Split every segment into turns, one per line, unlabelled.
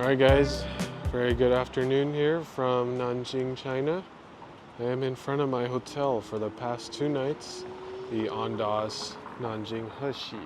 Alright guys, very good afternoon here from Nanjing, China. I am in front of my hotel for the past 2 nights, the Andaz Nanjing Hexi.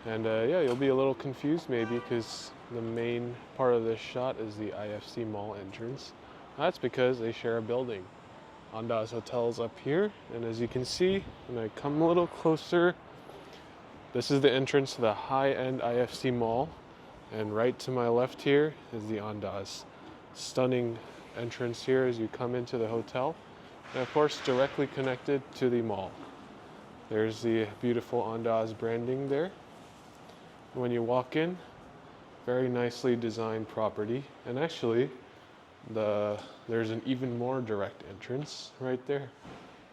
And yeah, you'll be a little confused maybe because the main part of this shot is the IFC mall entrance. That's because they share a building. Andaz Hotel is up here, and as you can see, when I come a little closer, this is the entrance to the high-end IFC mall. And right to my left here is the Andaz. Stunning entrance here as you come into the hotel. And of course, directly connected to the mall. There's the beautiful Andaz branding there. When you walk in, very nicely designed property. And actually, there's an even more direct entrance right there.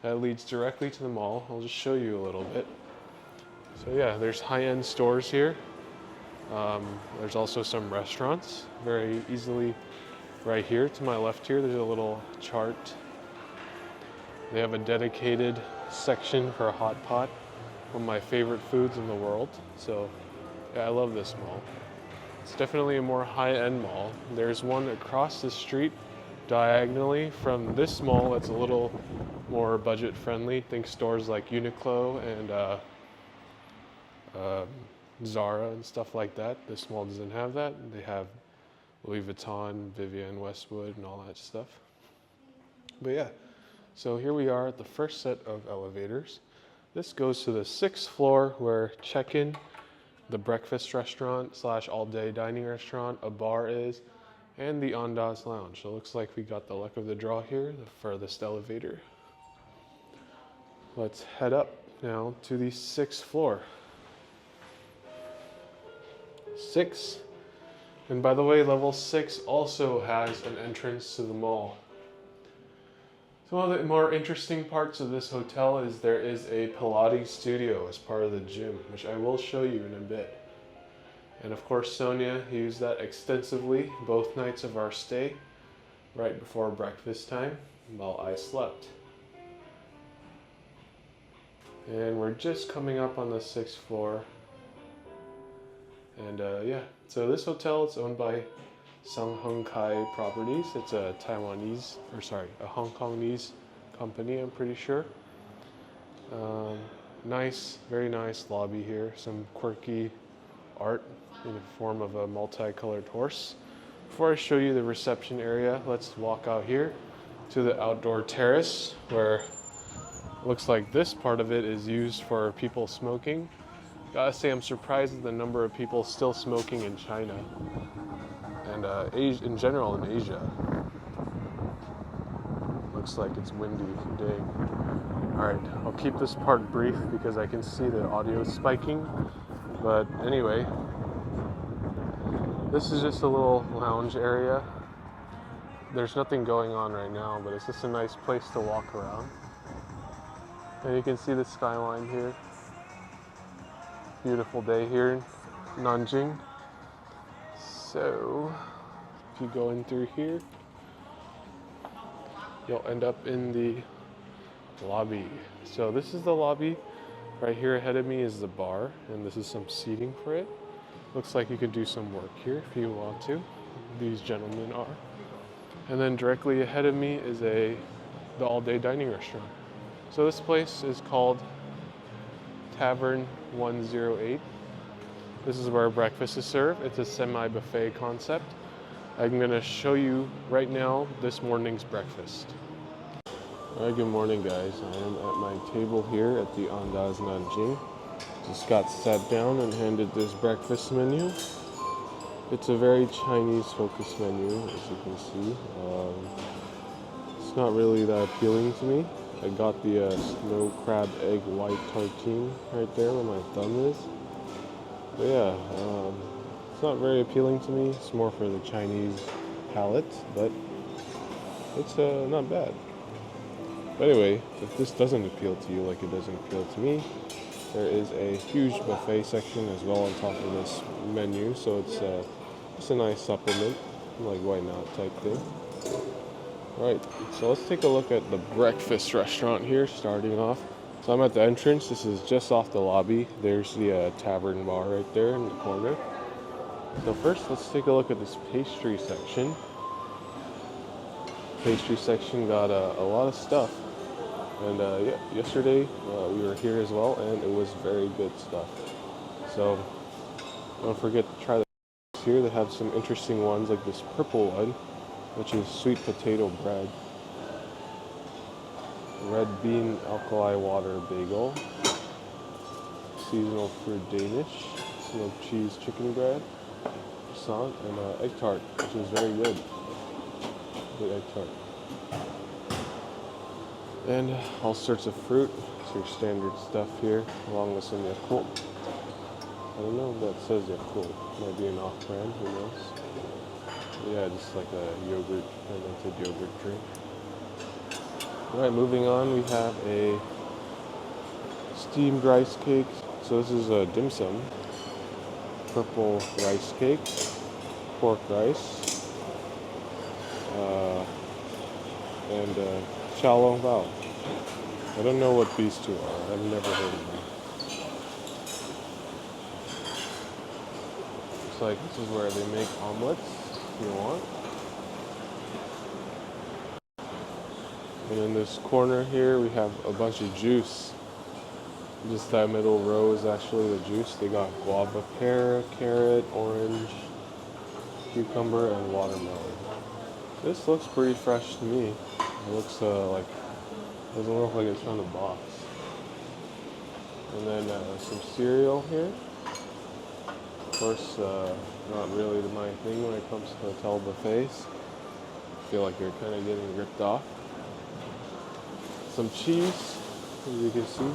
That leads directly to the mall. I'll just show you a little bit. So yeah, there's high-end stores here. There's also some restaurants, very easily right here to my left here. There's a little chart. They have a dedicated section for a hot pot, one of my favorite foods in the world. So yeah, I love this mall. It's definitely a more high-end mall. There's one across the street diagonally from this mall that's a little more budget-friendly. Think stores like Uniqlo and Zara and stuff like that. This mall doesn't have that. They have Louis Vuitton, Vivienne Westwood, and all that stuff. But yeah, so here we are at the first set of elevators. This goes to the 6th floor where check-in, the breakfast restaurant / all-day dining restaurant, a bar is, and the Andaz Lounge. So it looks like we got the luck of the draw here, the furthest elevator. Let's head up now to the 6th floor. 6. And by the way, level 6 also has an entrance to the mall. So one of the more interesting parts of this hotel is there is a Pilates studio as part of the gym, which I will show you in a bit. And of course, Sonia used that extensively both nights of our stay, right before breakfast time, while I slept. And we're just coming up on the 6th floor. And yeah, so this hotel is owned by Sung Hung Kai Properties. It's a a Hong Kongese company, I'm pretty sure. Nice, very nice lobby here. Some quirky art in the form of a multicolored horse. Before I show you the reception area, let's walk out here to the outdoor terrace where it looks like this part of it is used for people smoking. Gotta say, I'm surprised at the number of people still smoking in China and in general in Asia. Looks like it's windy today. Alright, I'll keep this part brief because I can see the audio spiking. But anyway, this is just a little lounge area. There's nothing going on right now, but it's just a nice place to walk around. And you can see the skyline here. Beautiful day here in Nanjing. So if you go in through here, you'll end up in the lobby. So this is the lobby. Right here ahead of me is the bar, and this is some seating for it. Looks like you could do some work here if you want to. These gentlemen are. And then directly ahead of me is the all-day dining restaurant. So this place is called Tavern 108. This is where breakfast is served. It's a semi-buffet concept. I'm gonna show you right now this morning's breakfast. Alright, good morning guys. I am at my table here at the Andaz Nanjing. Just got sat down and handed this breakfast menu. It's a very Chinese focused menu, as you can see. It's not really that appealing to me. I got the snow crab egg white tartine right there where my thumb is. But yeah, it's not very appealing to me. It's more for the Chinese palate, but it's not bad. But anyway, if this doesn't appeal to you like it doesn't appeal to me, there is a huge buffet section as well on top of this menu, so it's just a nice supplement, like why not type thing. Right, so let's take a look at the breakfast restaurant here, starting off. So I'm at the entrance. This is just off the lobby. There's the tavern bar right there in the corner. So first, let's take a look at this pastry section. Pastry section got a lot of stuff. And yeah, yesterday we were here as well, and it was very good stuff. So don't forget to try the here. They have some interesting ones like this purple one, which is sweet potato bread. Red bean alkali water bagel. Seasonal fruit Danish. Smoked cheese chicken bread. Croissant and egg tart, which is very good. Good egg tart. And all sorts of fruit. It's your standard stuff here, along with some Yakult. I don't know if that says Yakult. Might be an off-brand, who knows? Yeah, just like a yogurt, fermented yogurt drink. Alright, moving on, we have a steamed rice cake. So this is a dim sum. Purple rice cake, pork rice, and xiaolong bao. I don't know what these two are. I've never heard of them. Looks like this is where they make omelets, if you want. And in this corner here, we have a bunch of juice. Just that middle row is actually the juice. They got guava pear, carrot, orange, cucumber, and watermelon. This looks pretty fresh to me. It looks doesn't look like it's from the box. And then some cereal here. Of course, not really my thing when it comes to hotel buffets. I feel like you're kind of getting ripped off. Some cheese, as you can see.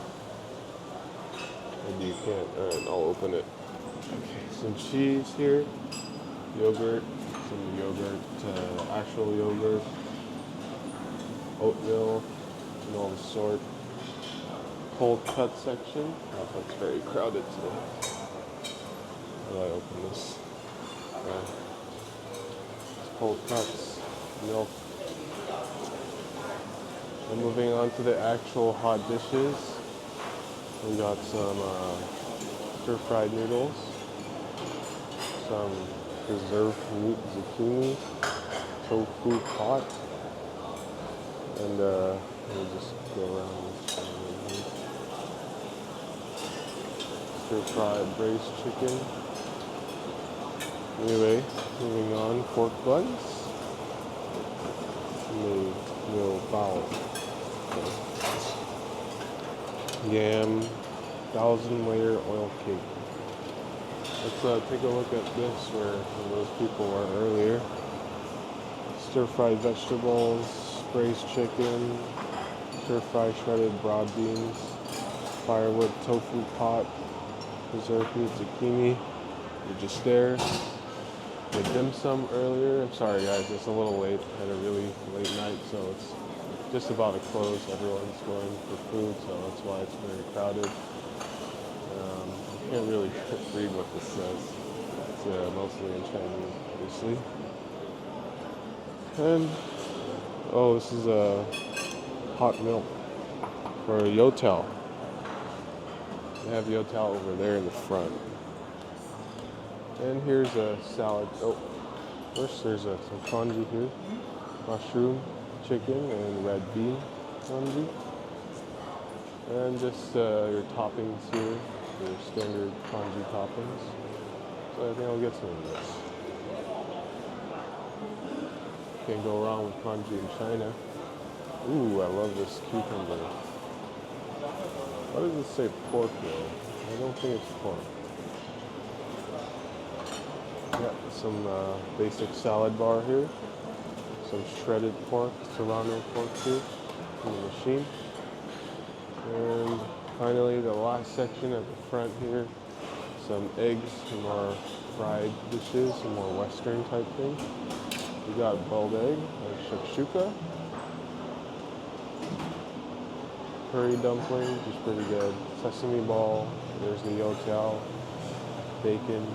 Maybe you can't. Alright, I'll open it. Okay, some cheese here. Yogurt, some yogurt, actual yogurt. Oatmeal, and all the sort. Cold cut section. Oh, that's very crowded today. How do I open this? Cold cuts, milk. And moving on to the actual hot dishes. We got some stir-fried noodles, some preserved meat zucchini, tofu pot, and we'll just go around this one. Stir-fried braised chicken. Anyway, moving on, pork buns, and the bao. Yam, 1,000-layer oil cake. Let's take a look at this where those people were earlier. Stir-fried vegetables, braised chicken, stir-fried shredded broad beans, firewood tofu pot, preserved meat zucchini. You're just there. The dim sum earlier. I'm sorry guys, it's a little late. I had a really late night, so it's just about to close. Everyone's going for food, so that's why it's very crowded. I can't really read what this says. It's mostly in Chinese, obviously. And oh, this is a hot milk for youtiao. They have youtiao over there in the front. And here's a salad. Oh, first there's some congee here. Mushroom, chicken, and red bean congee. And just your toppings here, your standard congee toppings. So I think I'll get some of this. Can't go wrong with congee in China. Ooh, I love this cucumber. Why does it say pork though? I don't think it's pork. Yeah, some basic salad bar here. Some shredded pork, serrano pork here in the machine. And finally, the last section at the front here, some eggs, some more fried dishes, some more Western type thing. We got boiled egg, shakshuka, curry dumpling, which is pretty good, sesame ball, there's the youtiao, bacon,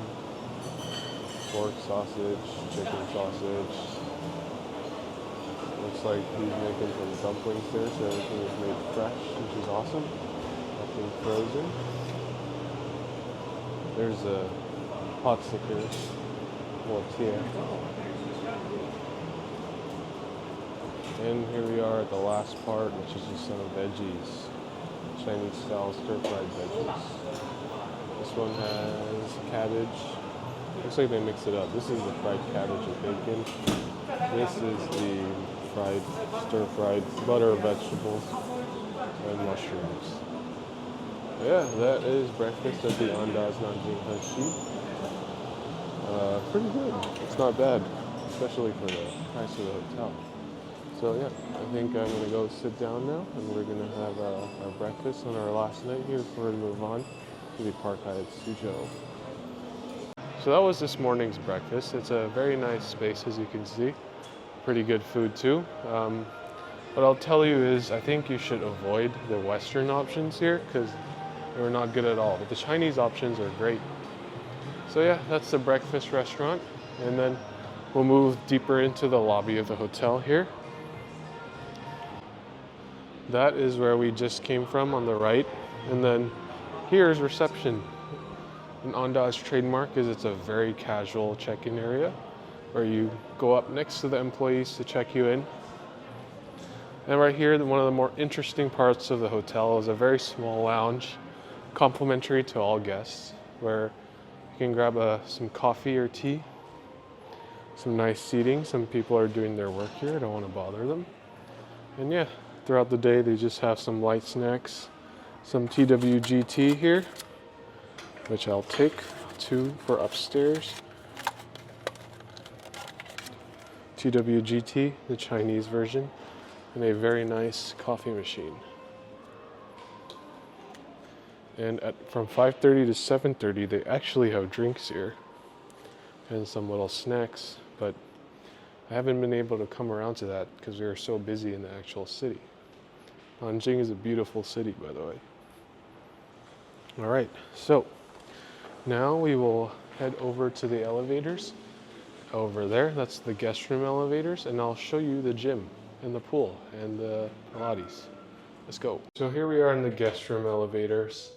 pork sausage, chicken sausage. Looks like he's making some dumplings there, so everything is made fresh, which is awesome. Nothing frozen. There's a pot stickers. And here we are at the last part, which is just some veggies. Chinese style stir-fried veggies. This one has cabbage. Looks like they mix it up. This is the fried cabbage and bacon. This is the fried, stir-fried butter vegetables and mushrooms. Yeah, that is breakfast at the Andaz Nanjing Hexi. Pretty good. It's not bad, especially for the price of the hotel. So yeah, I think I'm gonna go sit down now, and we're gonna have our breakfast on our last night here before we move on to the Park Hyatt Suzhou. So that was this morning's breakfast. It's a very nice space, as you can see. Pretty good food too. What I'll tell you is I think you should avoid the Western options here because they're not good at all. But the Chinese options are great. So yeah, that's the breakfast restaurant. And then we'll move deeper into the lobby of the hotel here. That is where we just came from on the right. And then here's reception. An Andaz trademark is it's a very casual check-in area where you go up next to the employees to check you in. And right here, one of the more interesting parts of the hotel is a very small lounge, complimentary to all guests, where you can grab some coffee or tea, some nice seating. Some people are doing their work here, I don't want to bother them. And yeah, throughout the day, they just have some light snacks, some TWGT here, which I'll take 2 for upstairs. TWGT, the Chinese version, and a very nice coffee machine. And from 5:30 to 7:30, they actually have drinks here and some little snacks, but I haven't been able to come around to that because we were so busy in the actual city. Nanjing is a beautiful city, by the way. All right, so now we will head over to the elevators. Over there, that's the guest room elevators, and I'll show you the gym and the pool and the Pilates. Let's go. So here we are in the guest room elevators.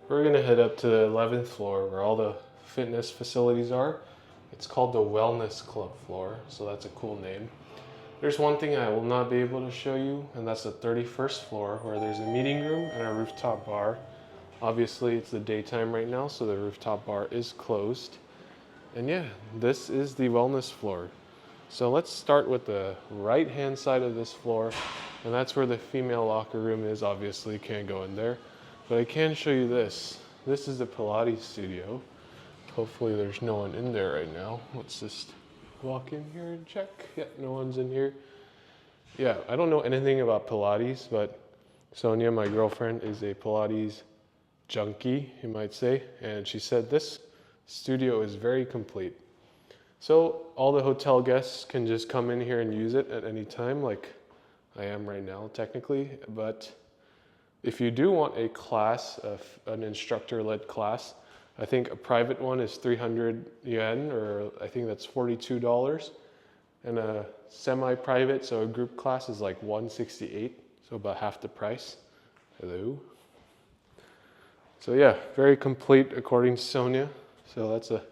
We're gonna head up to the 11th floor where all the fitness facilities are. It's called the Wellness Club floor, so that's a cool name. There's one thing I will not be able to show you, and that's the 31st floor where there's a meeting room and a rooftop bar. Obviously, it's the daytime right now, so the rooftop bar is closed. And yeah, this is the wellness floor. So let's start with the right-hand side of this floor, and that's where the female locker room is. Obviously, can't go in there, but I can show you this. This is the Pilates studio. Hopefully there's no one in there right now. Let's just walk in here and check. Yeah, no one's in here. Yeah, I don't know anything about Pilates, but Sonia, my girlfriend, is a Pilates junkie, you might say, and she said this studio is very complete. So all the hotel guests can just come in here and use it at any time, like I am right now technically. But if you do want a class, an instructor-led class, I think a private one is 300 yuan, or I think that's $42. And a semi-private, so a group class, is like 168, so about half the price. Hello. So yeah, very complete according to Sonia. So that's a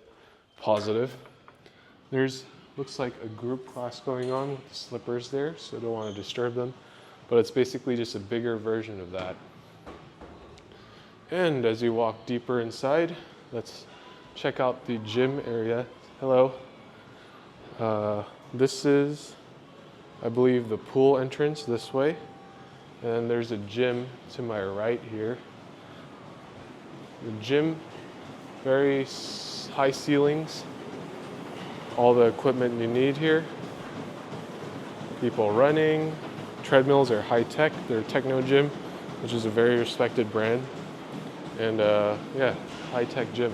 positive. There's, looks like a group class going on with the slippers there, so don't want to disturb them. But it's basically just a bigger version of that. And as you walk deeper inside, let's check out the gym area. Hello. This is, I believe, the pool entrance this way. And there's a gym to my right here. The gym, very high ceilings. All the equipment you need here. People running. Treadmills are high tech. They're Techno Gym, which is a very respected brand. And yeah, high tech gym.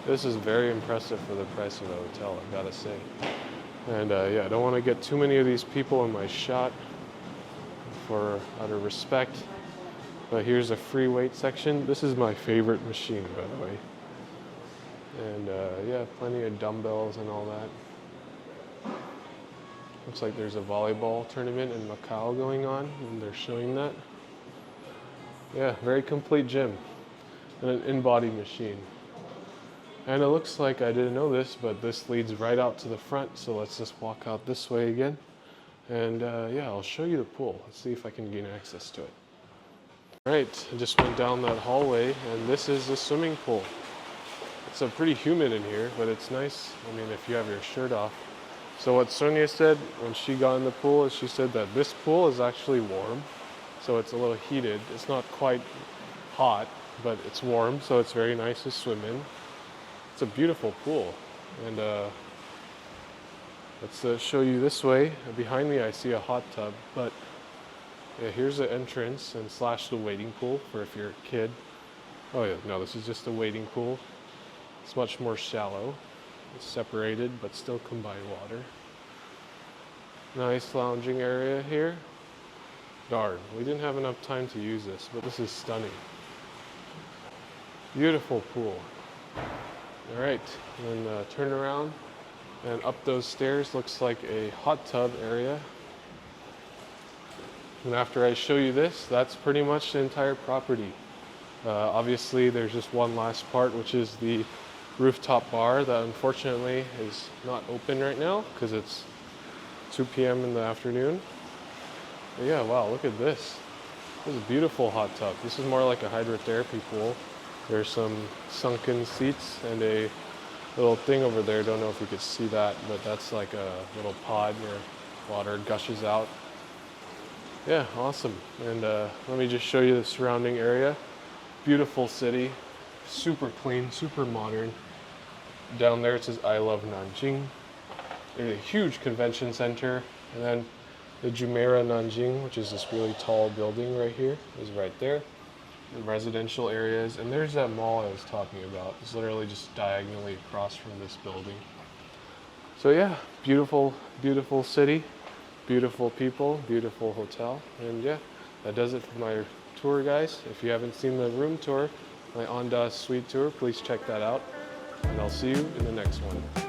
This is very impressive for the price of the hotel, I've got to say. And yeah, I don't want to get too many of these people in my shot out of respect. But here's a free weight section. This is my favorite machine, by the way. And yeah, plenty of dumbbells and all that. Looks like there's a volleyball tournament in Macau going on, and they're showing that. Yeah, very complete gym. And an in-body machine. And it looks like I didn't know this, but this leads right out to the front. So let's just walk out this way again. And yeah, I'll show you the pool. Let's see if I can gain access to it. All right, I just went down that hallway, and this is the swimming pool. It's pretty humid in here, but it's nice. I mean, if you have your shirt off. So what Sonia said when she got in the pool is she said that this pool is actually warm. So it's a little heated. It's not quite hot, but it's warm, so it's very nice to swim in. It's a beautiful pool. And let's show you this way. Behind me I see a hot tub, but yeah, here's the entrance and slash the wading pool for if you're a kid. Oh yeah, no, this is just a wading pool. It's much more shallow. It's separated, but still combined water. Nice lounging area here. Darn, we didn't have enough time to use this, but this is stunning. Beautiful pool. All right, and then turn around and up those stairs looks like a hot tub area. And after I show you this, that's pretty much the entire property. Obviously, there's just one last part, which is the rooftop bar that unfortunately is not open right now because it's 2 p.m. in the afternoon. But yeah, wow, look at this. This is a beautiful hot tub. This is more like a hydrotherapy pool. There's some sunken seats and a little thing over there. Don't know if you could see that, but that's like a little pod where water gushes out. Yeah, awesome. And let me just show you the surrounding area. Beautiful city, super clean, super modern. Down there it says I love Nanjing. There's a huge convention center, and then the Jumeirah Nanjing, which is this really tall building right here, is right there. The residential areas, and there's that mall I was talking about. It's literally just diagonally across from this building. So yeah, beautiful, beautiful city, beautiful people, beautiful hotel, and yeah, that does it for my tour, guys. If you haven't seen the room tour, my Andaz suite tour, please check that out, and I'll see you in the next one.